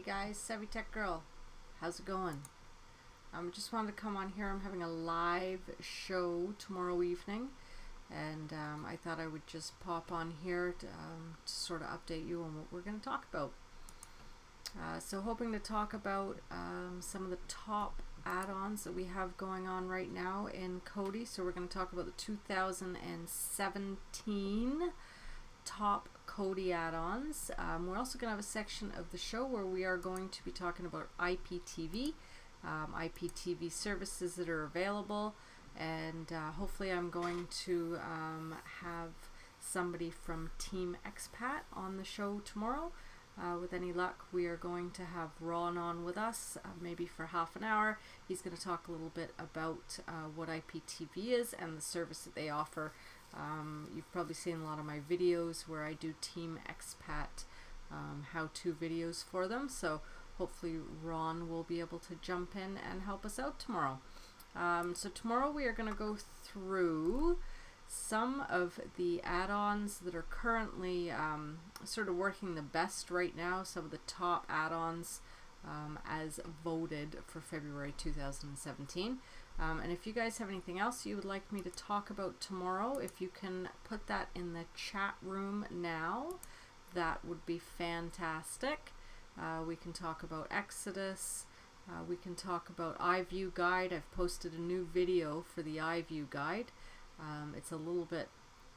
guys, Savvy Tech Girl. How's it going? Just wanted to come on here. I'm having a live show tomorrow evening, and I thought I would just pop on here to sort of update you on what we're going to talk about. So hoping to talk about some of the top add-ons that we have going on right now in Kodi. So we're going to talk about the 2017 top Kodi add-ons. We're also going to have a section of the show where we are going to be talking about IPTV, IPTV services that are available, and hopefully I'm going to have somebody from Team Expat on the show tomorrow. With any luck, we are going to have Ron on with us, maybe for half an hour. He's going to talk a little bit about what IPTV is and the service that they offer. You've probably seen a lot of my videos where I do Team Expat how-to videos for them, so hopefully Ron will be able to jump in and help us out tomorrow. So tomorrow we are going to go through some of the add-ons that are currently sort of working the best right now, some of the top add-ons as voted for February 2017. And if you guys have anything else you would like me to talk about tomorrow, if you can put that in the chat room now, that would be fantastic. We can talk about Exodus. We can talk about iView Guide. I've posted a new video for the iView Guide. It's a little bit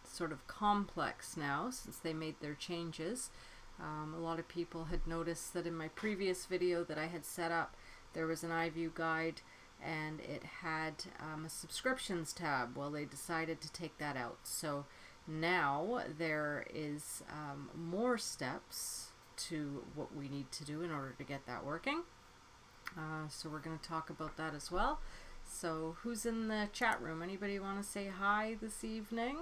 sort of complex now since they made their changes. A lot of people had noticed that in my previous video that I had set up, there was an iView Guide and it had a subscriptions tab. Well, they decided to take that out. So now there is more steps to what we need to do in order to get that working. So we're going to talk about that as well. So who's in the chat room? Anybody want to say hi this evening?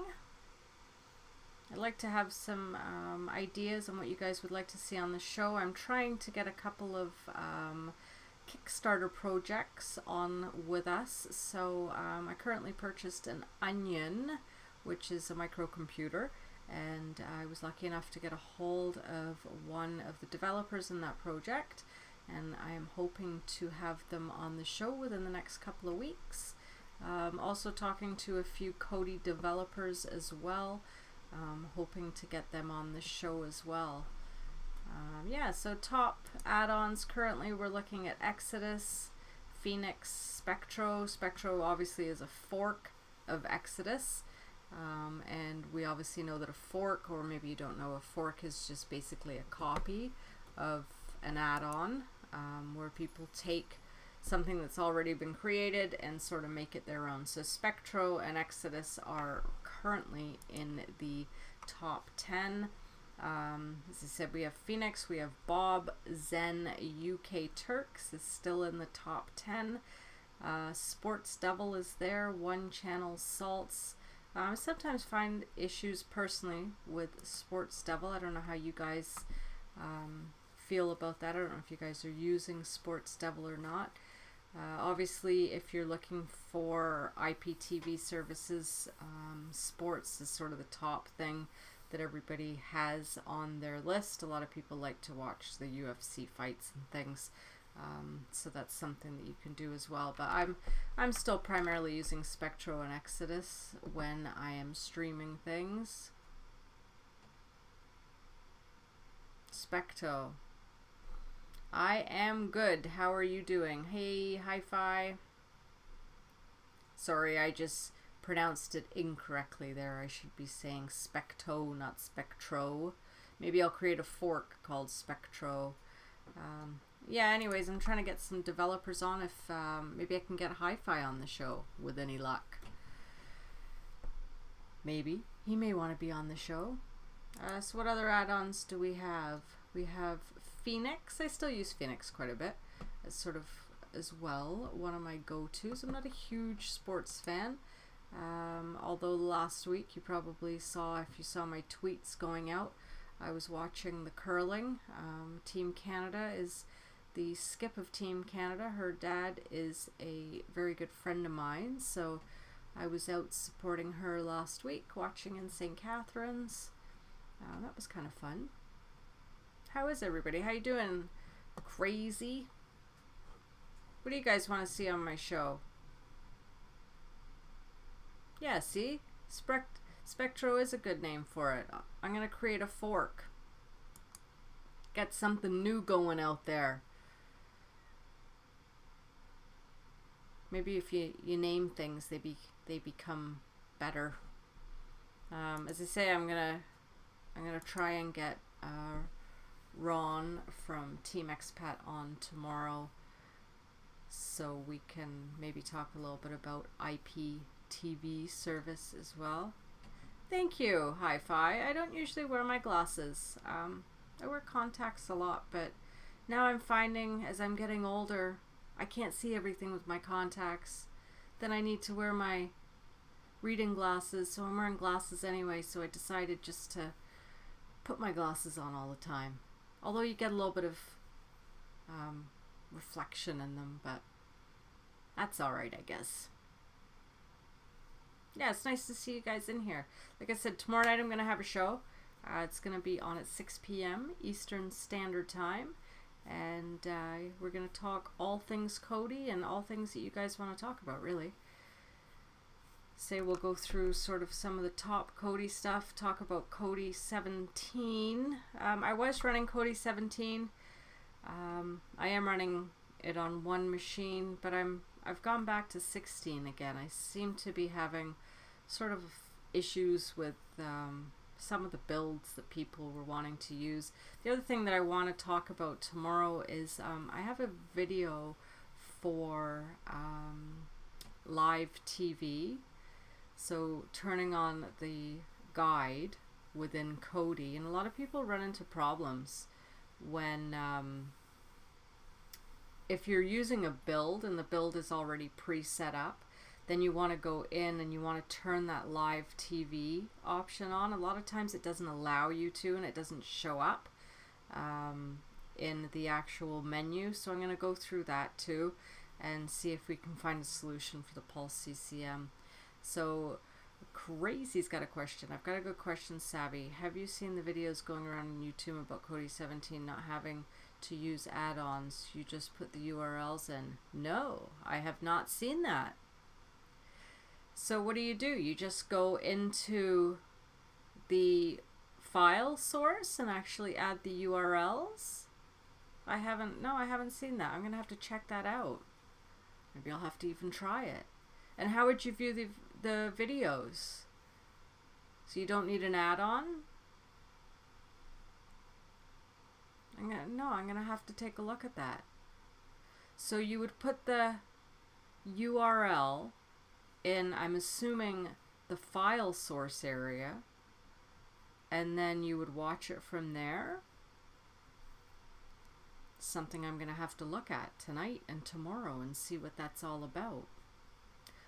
I'd like to have some ideas on what you guys would like to see on the show. I'm trying to get a couple of Kickstarter projects on with us. So I currently purchased an Onion, which is a microcomputer, and I was lucky enough to get a hold of one of the developers in that project, and I am hoping to have them on the show within the next couple of weeks. Also talking to a few Kodi developers as well, hoping to get them on the show as well. Yeah, so top add-ons currently we're looking at Exodus, Phoenix, Spectro. Spectro obviously is a fork of Exodus, and we obviously know that a fork, or maybe you don't know, a fork is just basically a copy of an add-on, where people take something that's already been created and sort of make it their own. So Spectro and Exodus are currently in the top 10. As I said, we have Phoenix, we have Bob, Zen, UK Turks is still in the top 10. Sports Devil is there, One Channel Salts. I sometimes find issues personally with Sports Devil. I don't know how you guys feel about that. I don't know if you guys are using Sports Devil or not. Obviously, if you're looking for IPTV services, sports is sort of the top thing that everybody has on their list. A lot of people like to watch the UFC fights and things, so that's something that you can do as well. But I'm still primarily using Spectro and Exodus when I am streaming things. Specto. I am good. How are you doing? Hey, hi-fi. Sorry, I just pronounced it incorrectly there. I should be saying Specto, not Spectro. Maybe I'll create a fork called Spectro. Yeah, anyways, I'm trying to get some developers on. If maybe I can get hi-fi on the show with any luck. Maybe. He may want to be on the show. So what other add-ons do we have? We have Phoenix. I still use Phoenix quite a bit as sort of as well one of my go-tos. I'm not a huge sports fan, although last week you probably saw, if you saw my tweets going out, I was watching the curling. Team Canada is the skip of Team Canada. Her dad is a very good friend of mine, so I was out supporting her last week, watching in St. Catharines. That was kind of fun. How is everybody? How you doing? crazy. What do you guys want to see on my show? Yeah, see? Spectro is a good name for it. I'm going to create a fork. Get something new going out there. Maybe if you name things, they become better. As I say, I'm gonna try and get Ron from Team Expat on tomorrow, so we can maybe talk a little bit about IPTV service as well. Thank you, Hi-Fi. I don't usually wear my glasses. I wear contacts a lot, but now I'm finding as I'm getting older, I can't see everything with my contacts. Then I need to wear my reading glasses, so I'm wearing glasses anyway, so I decided just to put my glasses on all the time. Although you get a little bit of reflection in them, but that's alright, I guess. Yeah, it's nice to see you guys in here. Like I said, tomorrow night I'm going to have a show. It's going to be on at 6 p.m. Eastern Standard Time. And we're going to talk all things Kodi and all things that you guys want to talk about, really. Say we'll go through sort of some of the top Kodi stuff, talk about Kodi 17. I was running Kodi 17. I am running it on one machine, but I've gone back to 16 again. I seem to be having sort of issues with some of the builds that people were wanting to use. The other thing that I want to talk about tomorrow is I have a video for live TV. So turning on the guide within Kodi, and a lot of people run into problems when if you're using a build and the build is already pre-set up, then you want to go in and you want to turn that live TV option on. A lot of times it doesn't allow you to, and it doesn't show up in the actual menu. So I'm going to go through that too and see if we can find a solution for the Pulse CCM. So Crazy's got a question. I've got a good question, Savvy. Have you seen the videos going around on YouTube about Kodi 17 not having to use add-ons? You just put the URLs in. No, I have not seen that. So what do? You just go into the file source and actually add the URLs? I haven't seen that. I'm going to have to check that out. Maybe I'll have to even try it. And how would you view the videos? So you don't need an add-on? I'm going to have to take a look at that. So you would put the URL in, I'm assuming, the file source area, and then you would watch it from there. Something I'm going to have to look at tonight and tomorrow and see what that's all about.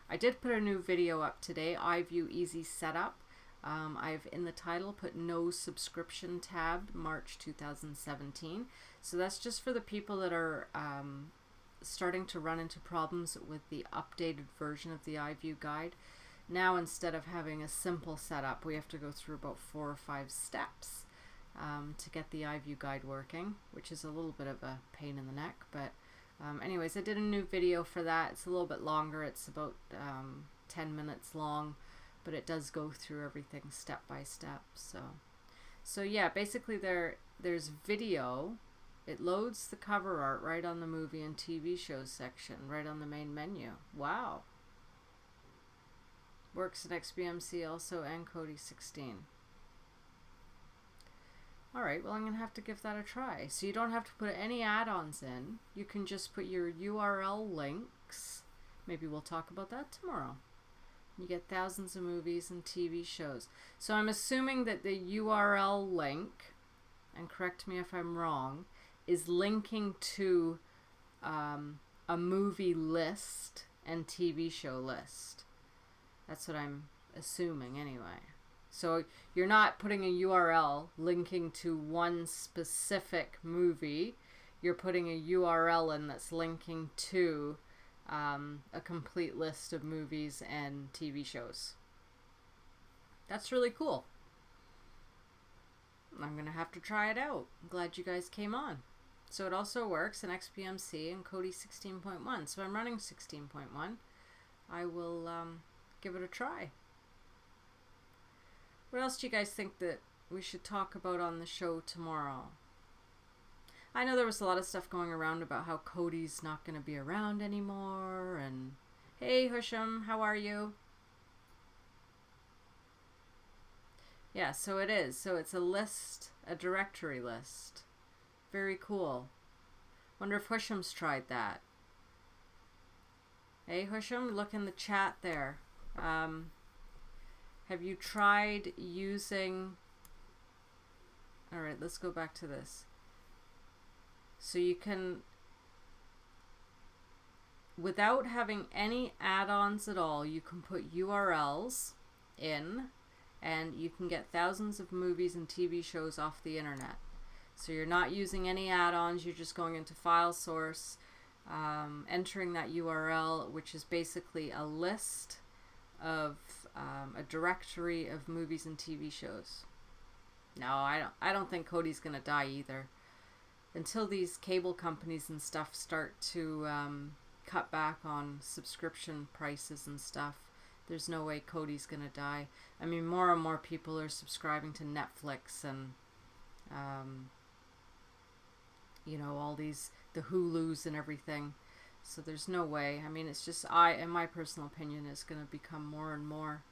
I did put a new video up today, iView Easy Setup. I've in the title put no subscription tab, March 2017. So that's just for the people that are starting to run into problems with the updated version of the iView guide. Now, instead of having a simple setup, we have to go through about 4 or 5 steps to get the iView guide working, which is a little bit of a pain in the neck. But anyways, I did a new video for that. It's a little bit longer. It's about 10 minutes long, but it does go through everything step by step. So yeah, basically there's video. It loads the cover art right on the movie and TV shows section, right on the main menu. Wow. Works in XBMC also and Kodi 16. Alright, well I'm going to have to give that a try. So you don't have to put any add-ons in. You can just put your URL links. Maybe we'll talk about that tomorrow. You get thousands of movies and TV shows. So I'm assuming that the URL link, and correct me if I'm wrong, is linking to a movie list and TV show list. That's what I'm assuming anyway. So you're not putting a URL linking to one specific movie. You're putting a URL in that's linking to a complete list of movies and TV shows. That's really cool. I'm going to have to try it out. I'm glad you guys came on. So it also works in XBMC and Kodi 16.1. So I'm running 16.1. I will give it a try. What else do you guys think that we should talk about on the show tomorrow? I know there was a lot of stuff going around about how Kodi's not going to be around anymore. And hey, Husham, how are you? Yeah, so it is. So it's a list, a directory list. Very cool. Wonder if Husham's tried that. Hey, Husham, look in the chat there. Have you tried using... Alright, let's go back to this. So you can, without having any add-ons at all, you can put URLs in and you can get thousands of movies and TV shows off the internet. So you're not using any add-ons, you're just going into file source, entering that URL, which is basically a list of a directory of movies and TV shows. No, I don't think Kodi's gonna die either. Until these cable companies and stuff start to cut back on subscription prices and stuff, there's no way Kodi's gonna die. I mean, more and more people are subscribing to Netflix and you know, all these, the Hulus and everything. So there's no way. I mean, it's just, in my personal opinion, it's gonna become more and more.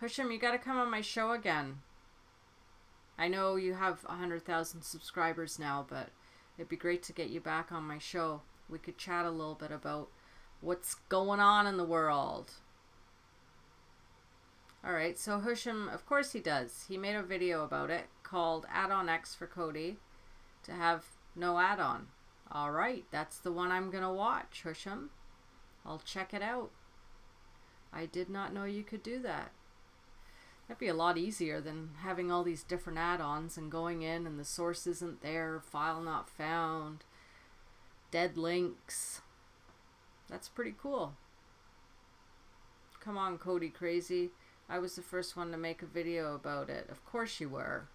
Husham, you gotta come on my show again. I know you have 100,000 subscribers now, but it'd be great to get you back on my show. We could chat a little bit about what's going on in the world. Alright, so Husham, of course he does. He made a video about it called Add-on X for Kodi to have no add-on. Alright, that's the one I'm gonna watch, Husham. I'll check it out. I did not know you could do that. That'd be a lot easier than having all these different add-ons and going in and the source isn't there, file not found, dead links. That's pretty cool. Come on, Kodi Crazy. I was the first one to make a video about it. Of course you were.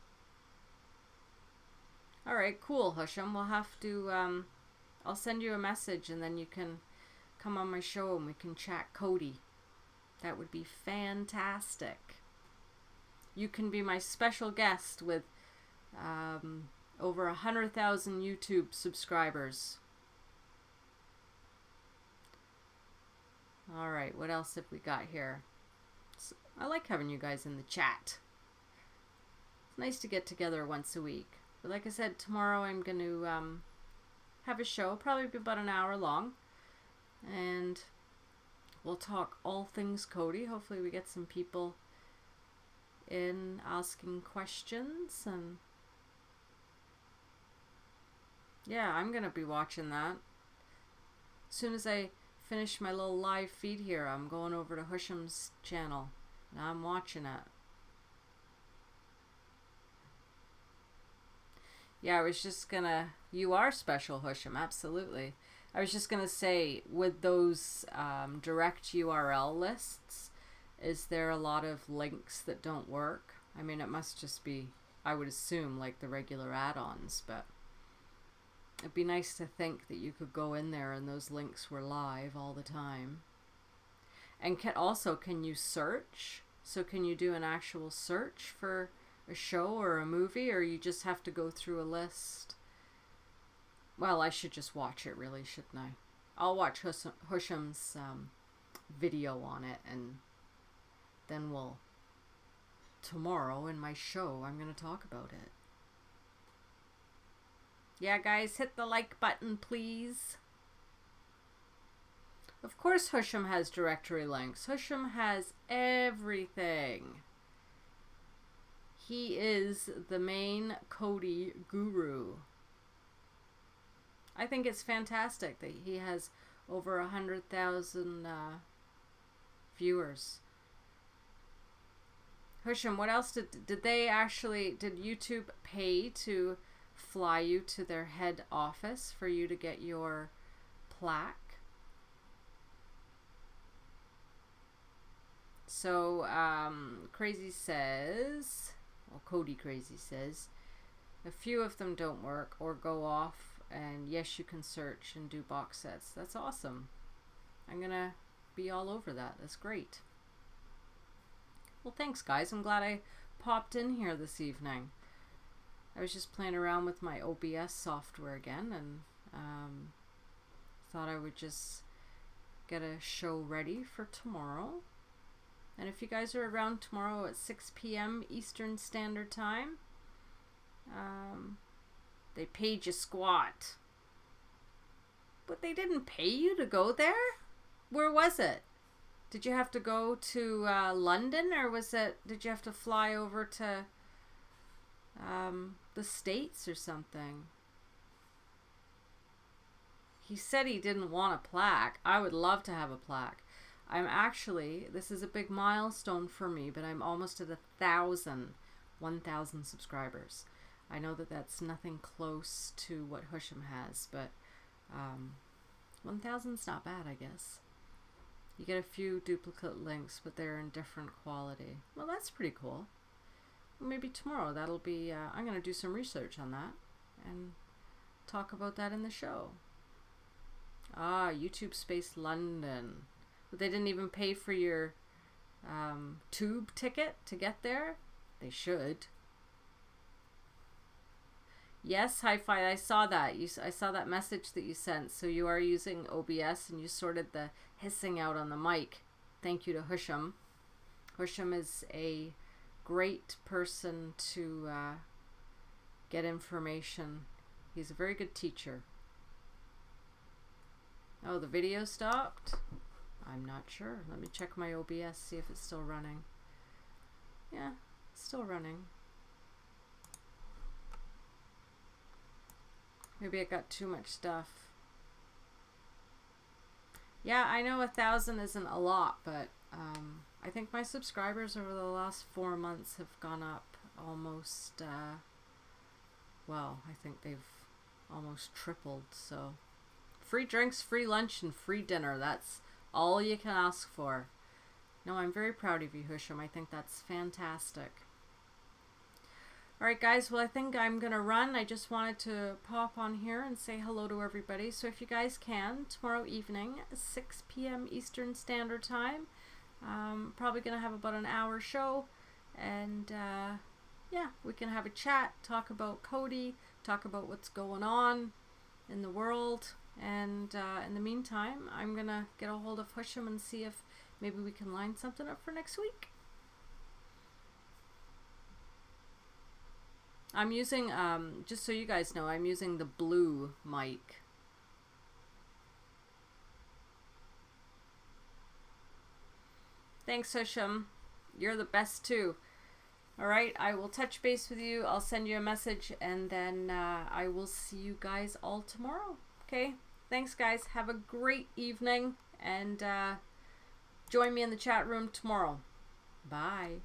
Alright, cool, Husham. We'll have to, I'll send you a message and then you can come on my show and we can chat Kodi. That would be fantastic. You can be my special guest with over 100,000 YouTube subscribers. Alright, what else have we got here? I like having you guys in the chat. It's nice to get together once a week. But like I said, tomorrow I'm going to have a show, probably be about an hour long. And we'll talk all things Kodi. Hopefully we get some people in asking questions, and yeah, I'm gonna be watching that. As soon as I finish my little live feed here, I'm going over to Husham's channel and I'm watching it. Yeah, I was just gonna, you are special, Husham, absolutely. I was just gonna say, with those direct URL lists, is there a lot of links that don't work? I mean, it must just be, I would assume, like the regular add-ons, but it'd be nice to think that you could go in there and those links were live all the time. And can you search? So can you do an actual search for a show or a movie, or you just have to go through a list? Well, I should just watch it, really, shouldn't I? I'll watch Husham's video on it, and then tomorrow in my show, I'm going to talk about it. Yeah, guys, hit the like button, please. Of course Husham has directory links. Husham has everything. He is the main Kodi guru. I think it's fantastic that he has over 100,000 viewers. Husham, what else did YouTube pay to fly you to their head office for you to get your plaque? So, Crazy says, well, Kodi Crazy says, A few of them don't work or go off, and yes, you can search and do box sets. That's awesome. I'm gonna be all over that. That's great. Well, thanks guys. I'm glad I popped in here this evening. I was just playing around with my OBS software again, and thought I would just get a show ready for tomorrow. And if you guys are around tomorrow at 6 p.m. Eastern Standard Time, they paid you squat. But they didn't pay you to go there? Where was it? Did you have to go to London, or did you have to fly over to the States or something? He said he didn't want a plaque. I would love to have a plaque. This is a big milestone for me, but I'm almost at 1,000 subscribers. I know that that's nothing close to what Husham has, but 1,000's not bad, I guess. You get a few duplicate links, but they're in different quality. Well, that's pretty cool. Maybe tomorrow that'll be, I'm going to do some research on that and talk about that in the show. YouTube Space London. But they didn't even pay for your tube ticket to get there? They should. Yes, Hi-Fi, I saw that. I saw that message that you sent. So you are using OBS and you sorted the hissing out on the mic. Thank you to Husham. Husham is a great person to get information. He's a very good teacher. Oh, the video stopped? I'm not sure. Let me check my OBS, see if it's still running. Yeah, it's still running. Maybe I got too much stuff. Yeah, I know 1,000 isn't a lot, but I think my subscribers over the last 4 months have gone up almost, well, I think they've almost tripled, so. Free drinks, free lunch, and free dinner. That's all you can ask for. No, I'm very proud of you, Husham. I think that's fantastic. Alright guys, well I think I'm going to run. I just wanted to pop on here and say hello to everybody. So if you guys can, tomorrow evening, 6 p.m. Eastern Standard Time, probably going to have about an hour show. And yeah, we can have a chat, talk about Kodi, talk about what's going on in the world. And in the meantime, I'm going to get a hold of Husham and see if maybe we can line something up for next week. I'm using, just so you guys know, I'm using the blue mic. Thanks, Husham. You're the best too. Alright, I will touch base with you. I'll send you a message, and then I will see you guys all tomorrow. Okay? Thanks, guys. Have a great evening, and join me in the chat room tomorrow. Bye.